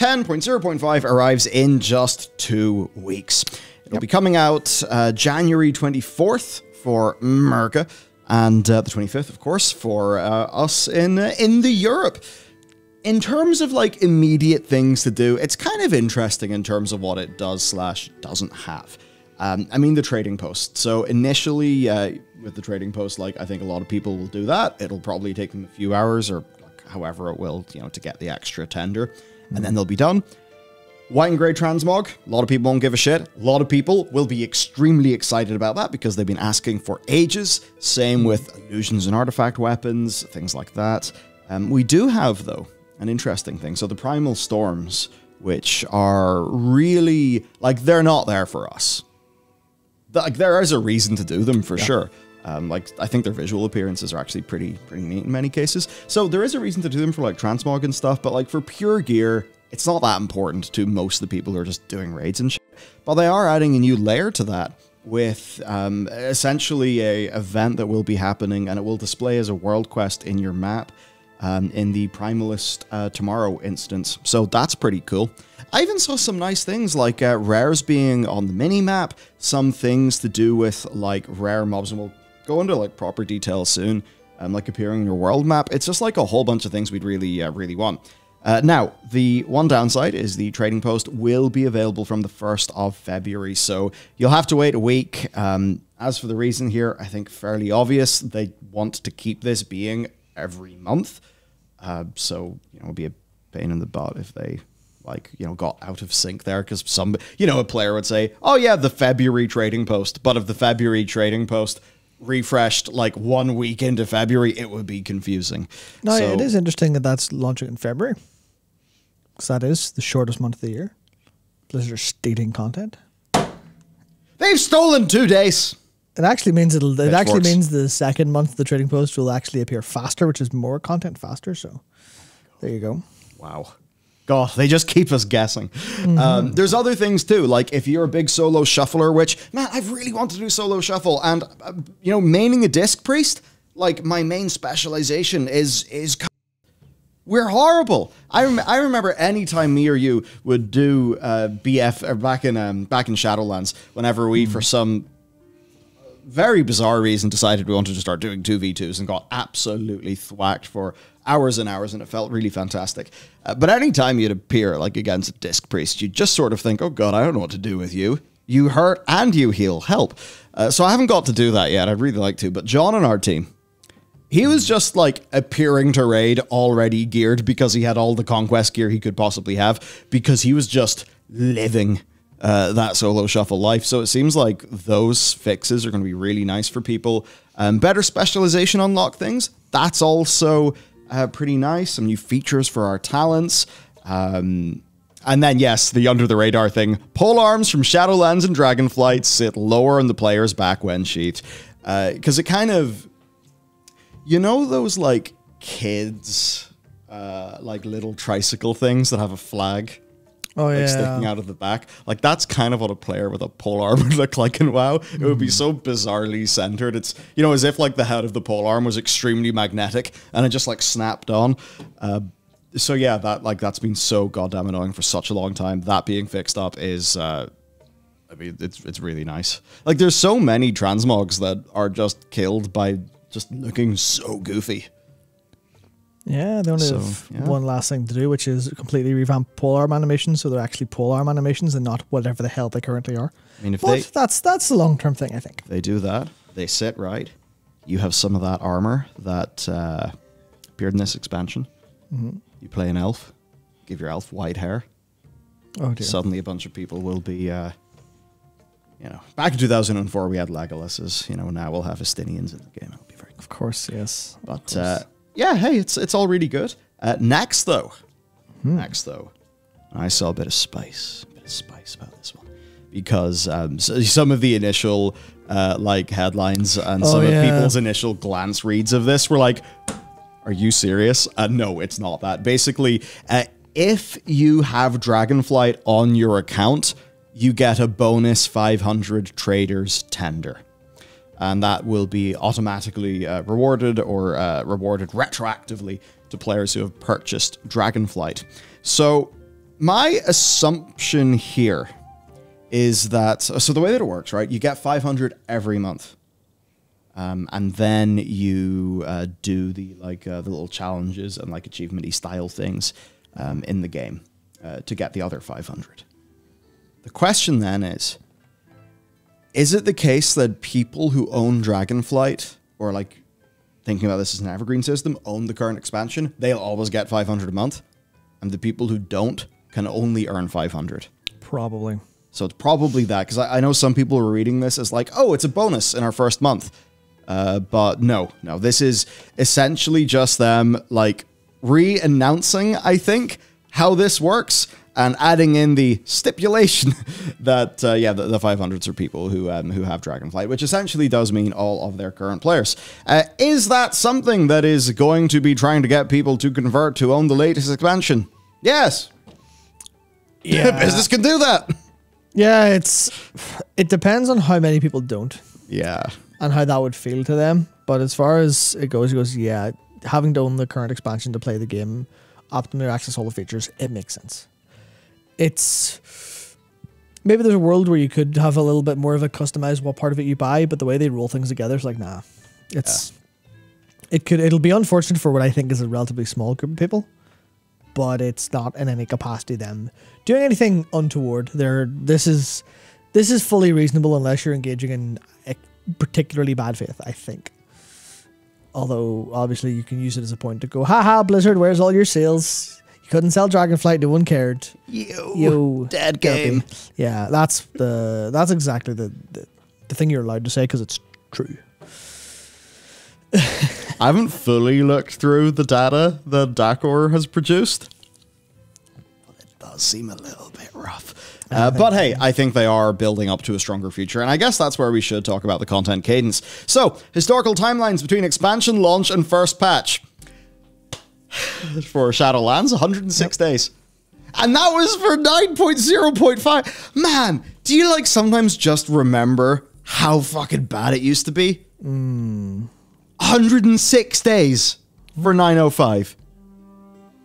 10.0.5 arrives in just 2 weeks. It'll be coming out January 24th for America, and the 25th, of course, for us in the Europe. In terms of like immediate things to do, it's kind of interesting in terms of what it does / doesn't have. I mean, the trading post. So initially, with the trading post, like I think a lot of people will do that. It'll probably take them a few hours or however it will, you know, to get the extra tender, and then they'll be done. White and grey transmog, a lot of people won't give a shit. A lot of people will be extremely excited about that because they've been asking for ages. Same with illusions and artifact weapons, things like that. We do have, though, an interesting thing. So the Primal Storms, which are really, like, they're not there for us. Like, there is a reason to do them, for sure. Like, I think their visual appearances are actually pretty neat in many cases. So there is a reason to do them for, like, transmog and stuff, but, like, for pure gear, it's not that important to most of the people who are just doing raids and shit. But they are adding a new layer to that with essentially a event that will be happening, and it will display as a world quest in your map in the Primalist Tomorrow instance. So that's pretty cool. I even saw some nice things like rares being on the mini-map, some things to do with like rare mobs, and we'll go into like proper detail soon, like appearing in your world map. It's just like a whole bunch of things we'd really want. Now, the one downside is the trading post will be available from the 1st of February, so you'll have to wait a week. As for the reason here, I think fairly obvious. They want to keep this being every month, so, you know, it'll be a pain in the butt if they, like, you know, got out of sync there, because some, you know, a player would say, oh yeah, the February trading post, but if the February trading post refreshed like 1 week into February, it would be confusing. No, so, it is interesting that that's launching in February, because that is the shortest month of the year. Blizzard stealing content. They've stolen 2 days. It actually means it actually works. means the second month of the trading post will actually appear faster, which is more content faster. So there you go. Wow. God, they just keep us guessing. There's other things too, like if you're a big solo shuffler, which, man, I've really wanted to do solo shuffle, and, you know, maining a disc priest, like my main specialization is we're horrible. I remember any time me or you would do BF, or back in Shadowlands, whenever we, for some very bizarre reason, decided we wanted to start doing 2v2s and got absolutely thwacked for hours and hours, and it felt really fantastic. But any time you'd appear like against a disc priest, you just sort of think, oh god, I don't know what to do with you. You hurt and you heal. Help. So I haven't got to do that yet. I'd really like to. But John on our team, he was just like appearing to raid already geared because he had all the conquest gear he could possibly have, because he was just living that solo shuffle life. So it seems like those fixes are going to be really nice for people. Better specialization unlock things. That's also pretty nice. Some new features for our talents. And then, yes, the under the radar thing. Pole arms from Shadowlands and Dragonflight sit lower on the player's back when sheathed. Because it kind of, you know, those like kids, like little tricycle things that have a flag. Oh, like yeah. sticking out of the back. Like, that's kind of what a player with a pole arm would look like in WoW. It would be so bizarrely centered. It's, you know, as if like the head of the pole arm was extremely magnetic and it just like snapped on. So yeah, that's been so goddamn annoying for such a long time. That being fixed up is, I mean, it's really nice. Like, there's so many transmogs that are just killed by just looking so goofy. Yeah, they only have one last thing to do, which is completely revamp polearm animations, so they're actually polearm animations and not whatever the hell they currently are. I mean, if that's the long-term thing, I think. They do that, they sit right. You have some of that armor that appeared in this expansion. You play an elf, give your elf white hair. Oh dear. Suddenly a bunch of people will be, you know, back in 2004 we had Legolas's, you know, now we'll have Estinians in the game. It'll be very cool. Of course, yes. But, yeah, hey, it's all really good. Next, though, I saw a bit of spice about this one, because some of the initial like headlines and some of people's initial glance reads of this were like, "Are you serious?" No, it's not that. Basically, if you have Dragonflight on your account, you get a bonus 500 traders tender. And that will be automatically rewarded or rewarded retroactively to players who have purchased Dragonflight. So My assumption here is that, so the way that it works, right? You get 500 every month. And then you do the little challenges and like achievement-y style things in the game to get the other 500. The question then is it the case that people who own Dragonflight, or like thinking about this as an evergreen system, own the current expansion, they'll always get 500 a month, and the people who don't can only earn 500? Probably. So it's probably that, because I know some people are reading this as like, oh, it's a bonus in our first month. But no, this is essentially just them like re-announcing, I think, how this works, and adding in the stipulation that, the 500s are people who have Dragonflight, which essentially does mean all of their current players. Is that something that is going to be trying to get people to convert to own the latest expansion? Yes. Yeah. Business can do that. Yeah, it depends on how many people don't. Yeah. And how that would feel to them. But as far as it goes, yeah, having to own the current expansion to play the game, optimally access all the features, it makes sense. It's maybe there's a world where you could have a little bit more of a customized what part of it you buy, but the way they roll things together is like, nah. It'll be unfortunate for what I think is a relatively small group of people, but it's not in any capacity them doing anything untoward. This is fully reasonable unless you're engaging in a particularly bad faith, I think. Although obviously you can use it as a point to go, haha, Blizzard, where's all your sales? You couldn't sell Dragonflight, no one cared. Yo, dead game. Yeah, that's exactly the thing you're allowed to say because it's true. I haven't fully looked through the data that Dakor has produced. It does seem a little bit rough. But hey, I think they are building up to a stronger future, and I guess that's where we should talk about the content cadence. So, historical timelines between expansion, launch, and first patch. For Shadowlands, 106 days. And that was for 9.0.5. Man, do you like sometimes just remember how fucking bad it used to be? 106 days for 9.05.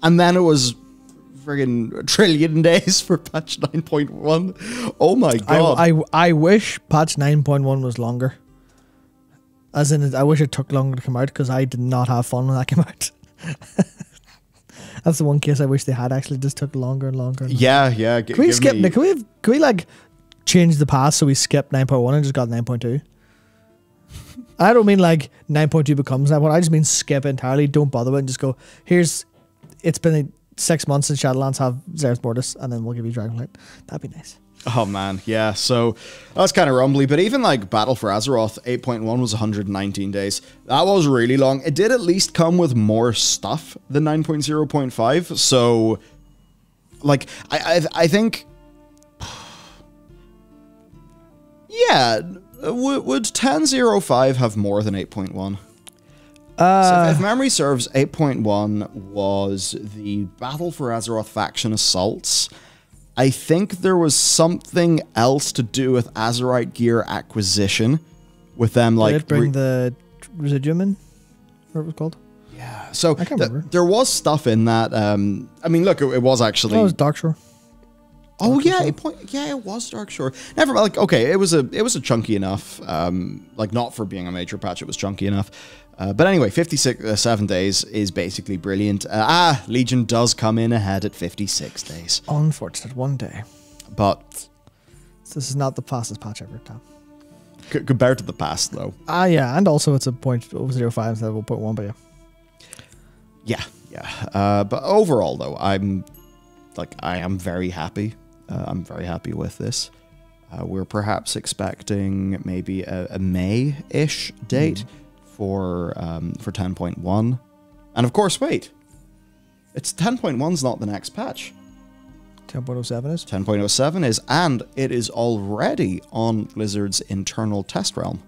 And then it was friggin' a trillion days for patch 9.1. Oh my god. I wish patch 9.1 was longer. As in, I wish it took longer to come out because I did not have fun when that came out. That's the one case I wish they had actually just took longer and longer. Yeah. Can we skip? Can we like change the path so we skip 9.1 and just got 9.2? I don't mean like 9.2 becomes 9.1. I just mean skip entirely. Don't bother with it and just go, it's been 6 months since Shadowlands have Zereth Mortis, and then we'll give you Dragonflight. That'd be nice. Oh man, yeah, so that's kind of rumbly, but even like Battle for Azeroth 8.1 was 119 days. That was really long. It did at least come with more stuff than 9.0.5, so like I think yeah, would 10.05 have more than 8.1? So if memory serves, 8.1 was the Battle for Azeroth faction assaults. I think there was something else to do with Azerite gear acquisition, with them like... Did it bring the Residuum in? What it was called? Yeah, so I can't remember. There was stuff in that. I mean, look, it was actually... Oh, it was Darkshore. Oh yeah, it was Darkshore. Never like okay, it was a chunky enough. Like not for being a major patch, it was chunky enough. But anyway, 7 days is basically brilliant. Legion does come in ahead at 56 days. Unfortunate, one day. But this is not the fastest patch ever, Tom. Compared to the past, though. Yeah, and also it's a 0.05 instead of 0.1, but yeah. Yeah. But overall, though, I am very happy. I'm very happy with this. We're perhaps expecting maybe a May-ish date. For 10.1, and of course, wait, it's 10.1's not the next patch. 10.07 is? 10.07 is, and it is already on Blizzard's internal test realm,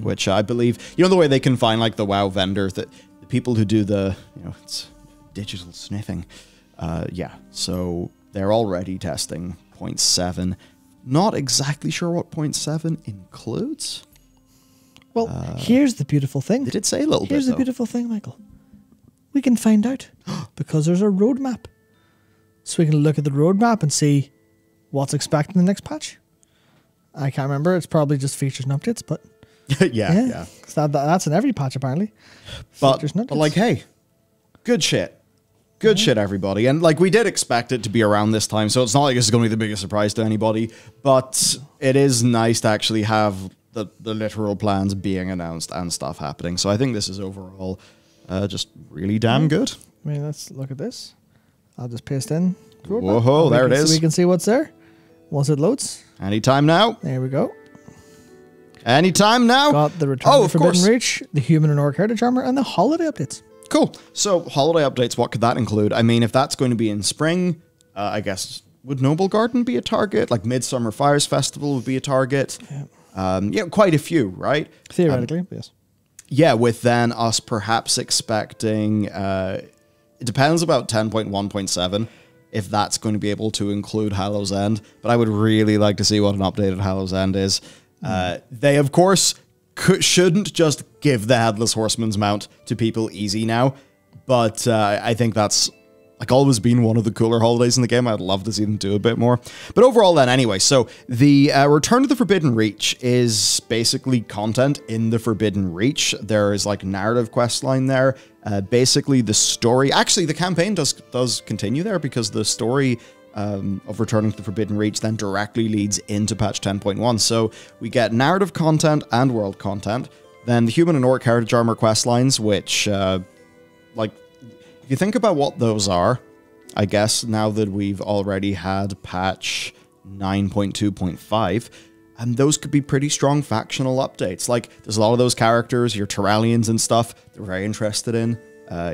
which I believe, the way they can find like the WoW vendor, that the people who do the, it's digital sniffing. Yeah, so they're already testing 0.7. Not exactly sure what 0.7 includes. Well, here's the beautiful thing. They did say a little bit, Here's the beautiful thing, Michael. We can find out because there's a roadmap. so we can look at the roadmap and see what's expected in the next patch. I can't remember. It's probably just features and updates, but yeah. That's in every patch apparently. But like, hey, good shit. Good shit, everybody. And like, we did expect it to be around this time, so it's not like this is going to be the biggest surprise to anybody, but it is nice to actually have the literal plans being announced and stuff happening. So I think this is overall just really damn good. I mean, let's look at this. I'll just paste in. Whoa, there it is. So we can see what's there once it loads. Anytime now. There we go. Anytime now. Got the Return to Forbidden Reach, the Human and Orc Heritage Armor, and the holiday updates. Cool. So holiday updates, what could that include? I mean, if that's going to be in spring, I guess, would Noble Garden be a target? Like Midsummer Fires Festival would be a target. Yeah, quite a few, right? Theoretically, yes. Yeah, with then us perhaps expecting, it depends about 10.1.7, if that's going to be able to include Hallow's End, but I would really like to see what an updated Hallow's End is. They, of course, shouldn't just give the Headless Horseman's mount to people easy now, but I think that's like always been one of the cooler holidays in the game. I'd love to see them do a bit more. But overall then, anyway, so the Return to the Forbidden Reach is basically content in the Forbidden Reach. There is like narrative quest line there. Basically the story, actually the campaign does continue there because the story of Returning to the Forbidden Reach then directly leads into patch 10.1. So we get narrative content and world content. Then the Human and Orc Heritage Armor quest lines, which like, if you think about what those are, I guess now that we've already had patch 9.2.5, and those could be pretty strong factional updates. Like, there's a lot of those characters, your Tyrellians and stuff, they're very interested in.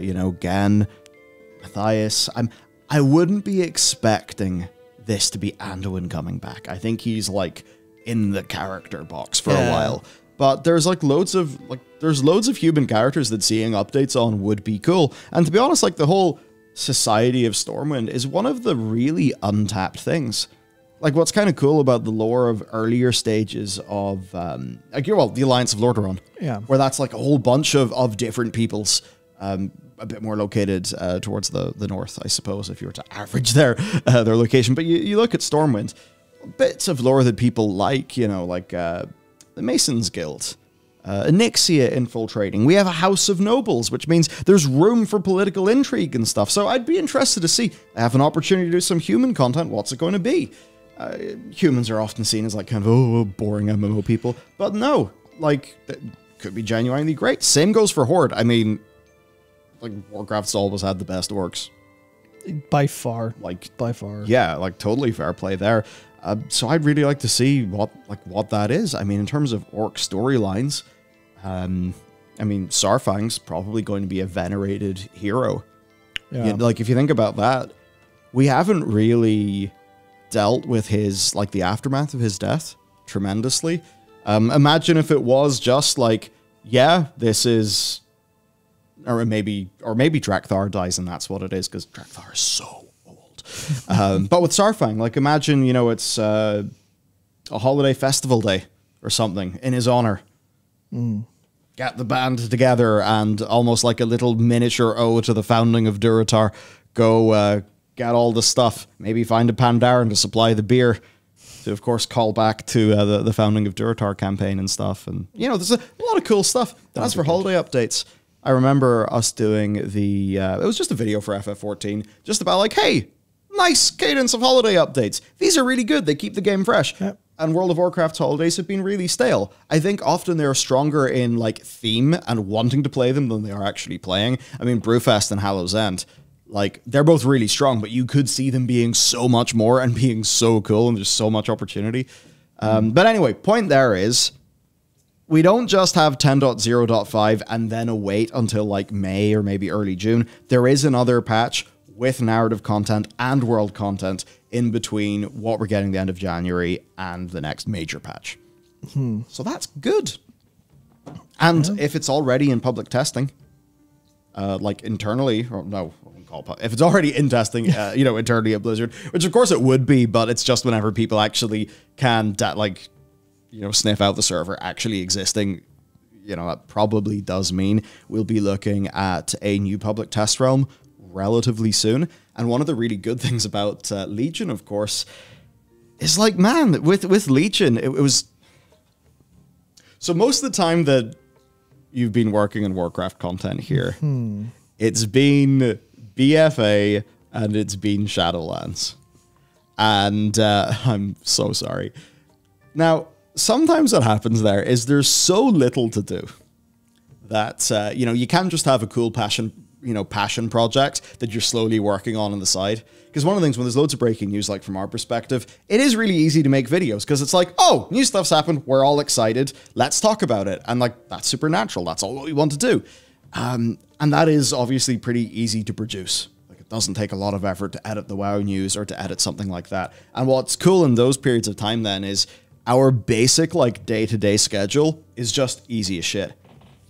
You know, Gen, Matthias. I wouldn't be expecting this to be Anduin coming back. I think he's, like, in the character box for a while. But there's like loads of human characters that seeing updates on would be cool. And to be honest, like the whole Society of Stormwind is one of the really untapped things. Like what's kind of cool about the lore of earlier stages of the Alliance of Lordaeron. Yeah. Where that's like a whole bunch of different peoples, a bit more located towards the north, I suppose, if you were to average their location. But you look at Stormwind, bits of lore that people like, you know, like the Masons Guild, Onyxia infiltrating. We have a House of Nobles, which means there's room for political intrigue and stuff. So I'd be interested to see. I have an opportunity to do some human content. What's it going to be? Humans are often seen as like kind of boring MMO people, but no, like it could be genuinely great. Same goes for Horde. I mean, like Warcraft's always had the best orcs. By far. Like by far. Yeah, like totally fair play there. So I'd really like to see what that is. I mean, in terms of orc storylines, I mean, Sarfang's probably going to be a venerated hero. Yeah. Like, if you think about that, we haven't really dealt with his, like, the aftermath of his death tremendously. Imagine if it was just like, yeah, this is, or maybe Drakthar dies and that's what it is, because Drakthar is so but with Sarfang, like imagine, you know, it's a holiday festival day or something in his honor. Get the band together and almost like a little miniature ode to the founding of Durotar. Go get all the stuff. Maybe find a Pandaren to supply the beer. To, of course, call back to the founding of Durotar campaign and stuff. And, you know, there's a lot of cool stuff. As for holiday updates, I remember us doing the... it was just a video for FF14, just about like, hey... nice cadence of holiday updates. These are really good. They keep the game fresh. Yep. And World of Warcraft's holidays have been really stale. I think often they're stronger in like theme and wanting to play them than they are actually playing. I mean, Brewfest and Hallow's End, like they're both really strong, but you could see them being so much more and being so cool, and there's so much opportunity. But anyway, point there is, we don't just have 10.0.5 and then await until like May or maybe early June. There is another patch with narrative content and world content in between what we're getting the end of January and the next major patch. So that's good. And if it's already in public testing, like internally, or no, I wouldn't call it, if it's already in testing, you know, internally at Blizzard, which of course it would be, but it's just whenever people actually can, like, you know, sniff out the server actually existing, you know, that probably does mean we'll be looking at a new public test realm relatively soon. And one of the really good things about Legion, of course, is like, man, with Legion, it was... So most of the time that you've been working in Warcraft content here, it's been BFA and it's been Shadowlands. And I'm so sorry. Now, sometimes what happens there is there's so little to do that, you know, you can't just have a cool passion project that you're slowly working on the side. Because one of the things when there's loads of breaking news, like from our perspective, it is really easy to make videos because it's like, oh, new stuff's happened. We're all excited. Let's talk about it. And like, that's supernatural. That's all we want to do. And that is obviously pretty easy to produce. Like, it doesn't take a lot of effort to edit the WoW news or to edit something like that. And what's cool in those periods of time then is our basic like day-to-day schedule is just easy as shit.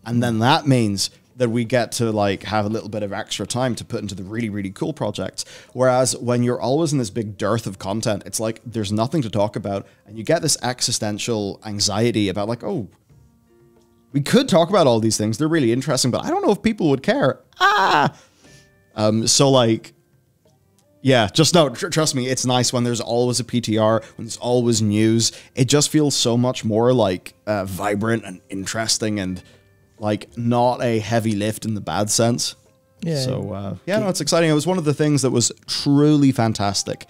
And then that means that we get to like have a little bit of extra time to put into the really, really cool projects. Whereas when you're always in this big dearth of content, it's like there's nothing to talk about. And you get this existential anxiety about like, oh, we could talk about all these things. They're really interesting, but I don't know if people would care. So like, yeah, just no, trust me, it's nice when there's always a PTR, when there's always news. It just feels so much more like vibrant and interesting and like not a heavy lift in the bad sense. Yeah. So yeah, no, it's exciting. It was one of the things that was truly fantastic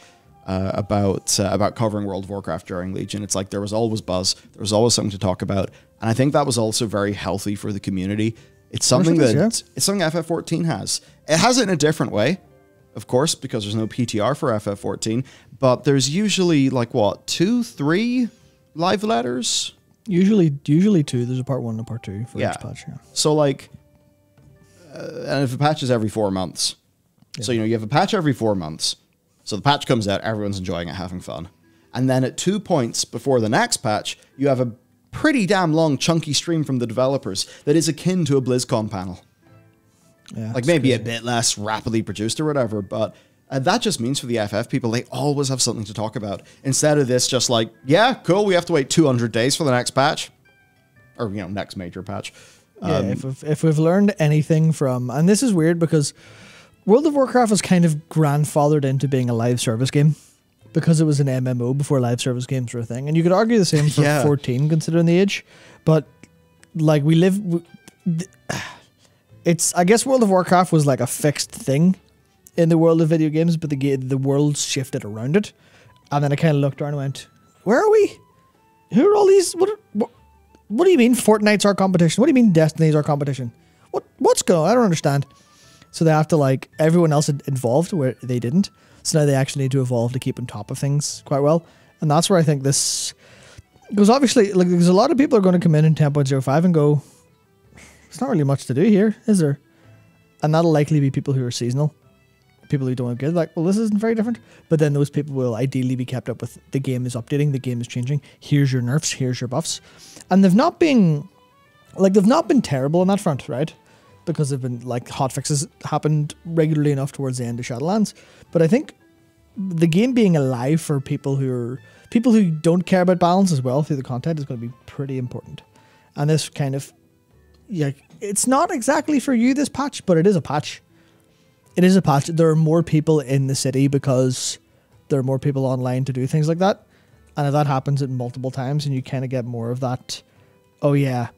about covering World of Warcraft during Legion. It's like there was always buzz, there was always something to talk about, and I think that was also very healthy for the community. It's something that it's something FF14 has. It has it in a different way, of course, because there's no PTR for FF14. But there's usually like what, 2, 3 live letters. Usually 2. There's a part 1 and a part 2 for each patch. Yeah. So like, and if a patch is every 4 months, so you know you have a patch every 4 months. So the patch comes out, everyone's enjoying it, having fun, and then at 2 points before the next patch, you have a pretty damn long, chunky stream from the developers that is akin to a BlizzCon panel. Yeah, like maybe crazy. A bit less rapidly produced or whatever, but. That just means for the FF people, they always have something to talk about. Instead of this just like, yeah, cool, we have to wait 200 days for the next patch. Or, you know, next major patch. Yeah, if we've learned anything from... And this is weird because World of Warcraft was kind of grandfathered into being a live service game. Because it was an MMO before live service games were a thing. And you could argue the same for 14, considering the age. But, like, it's... I guess World of Warcraft was like a fixed thing in the world of video games, but the world shifted around it, and then I kind of looked around and went, "Where are we? Who are all these? What do you mean Fortnite's our competition? What do you mean Destiny's our competition? What's going on? I don't understand." So they have to like everyone else involved where they didn't. So now they actually need to evolve to keep on top of things quite well, and that's where I think this because obviously like there's a lot of people are going to come in 10.05 and go, "There's not really much to do here, is there?" And that'll likely be people who are seasonal. People who don't have good, like, well, this isn't very different. But then those people will ideally be kept up with the game is updating, the game is changing. Here's your nerfs, here's your buffs. And they've not been terrible on that front, right? Because they've been, like, hotfixes happened regularly enough towards the end of Shadowlands. But I think the game being alive for people who don't care about balance as well through the content is going to be pretty important. And this kind of, yeah, it's not exactly for you, this patch, but it is a patch. It is a patch. There are more people in the city because there are more people online to do things like that. And if that happens at multiple times and you kind of get more of that, oh yeah,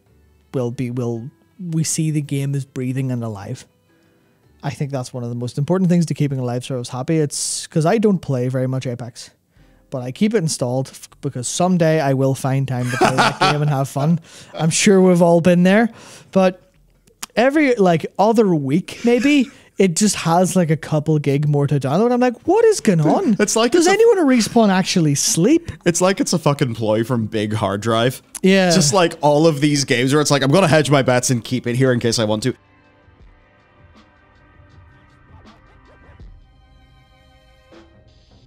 we see the game is breathing and alive. I think that's one of the most important things to keeping a live service happy. It's because I don't play very much Apex, but I keep it installed because someday I will find time to play that game and have fun. I'm sure we've all been there, but every like other week maybe it just has like a couple gig more to download. I'm like, what is going on? It's like, does anyone at Respawn actually sleep? It's like it's a fucking ploy from Big Hard Drive. Yeah. Just like all of these games where it's like, I'm going to hedge my bets and keep it here in case I want to.